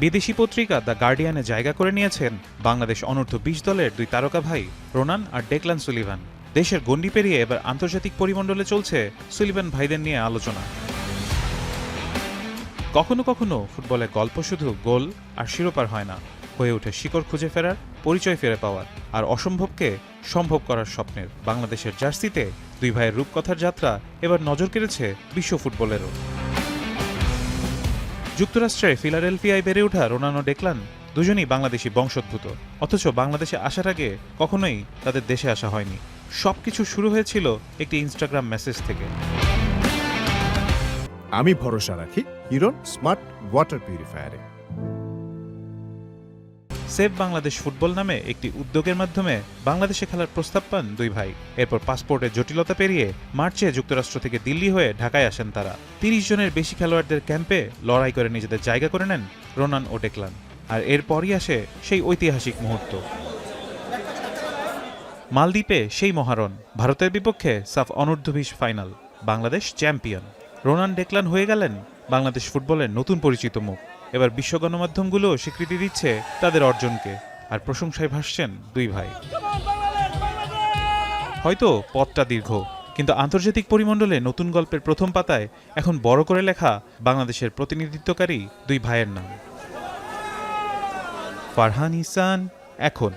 বিদেশি পত্রিকা দ্য গার্ডিয়ানে জায়গা করে নিয়েছেন বাংলাদেশ অনূর্ধ্ব-20 দলের দুই তারকা ভাই রোনান আর ডেকলান সুলিভান। দেশের গণ্ডি পেরিয়ে এবার আন্তর্জাতিক পরিমণ্ডলে চলছে সুলিভান ভাইদের নিয়ে আলোচনা। কখনো কখনো ফুটবলের গল্প শুধু গোল আর শিরোপার হয় না, হয়ে ওঠে শিকড় খুঁজে ফেরার, পরিচয় ফিরে পাওয়ার আর অসম্ভবকে সম্ভব করার স্বপ্নের। বাংলাদেশের জার্সিতে দুই ভাইয়ের রূপকথার যাত্রা এবার নজর কেড়েছে বিশ্ব ফুটবলেরও। যুক্তরাষ্ট্রের ফিলাডেলফিয়ায় বেড়ে ওঠা রোনান ও ডেকলান দুজনই বাংলাদেশি বংশোদ্ভূত, অথচ বাংলাদেশে আসার আগে কখনোই তাদের দেশে আসা হয়নি। সবকিছু শুরু হয়েছিল একটি ইনস্টাগ্রাম মেসেজ থেকে। আমি ভরসা রাখি হিরন স্মার্ট ওয়াটার পিউরিফায়ারে। সেভ বাংলাদেশ ফুটবল নামে একটি উদ্যোগের মাধ্যমে বাংলাদেশে খেলার প্রস্তাব পান দুই ভাই। এরপর পাসপোর্টের জটিলতা পেরিয়ে মার্চে যুক্তরাষ্ট্র থেকে দিল্লি হয়ে ঢাকায় আসেন তারা। ৩০ জনের বেশি খেলোয়াড়দের ক্যাম্পে লড়াই করে নিজেদের জায়গা করে নেন রোনান ও ডেকলান। আর এরপরই আসে সেই ঐতিহাসিক মুহূর্ত। মালদ্বীপে সেই মহারণ, ভারতের বিপক্ষে সাফ অনূর্ধ্ব-20 final. Bangladesh champion. Ronan Declan হয়ে গেলেন বাংলাদেশ ফুটবলের নতুন পরিচিত মুখ। এবার বিশ্ব গণমাধ্যমগুলো স্বীকৃতি দিচ্ছে তাদের অর্জনকে, আর প্রশংসায় ভাসছেন দুই ভাই। হয়তো পথটা দীর্ঘ, কিন্তু আন্তর্জাতিক পরিমণ্ডলে নতুন গল্পের প্রথম পাতায় এখন বড় করে লেখা বাংলাদেশের প্রতিনিধিত্বকারী দুই ভাইয়ের নাম। ফারহান ইহসান, এখন।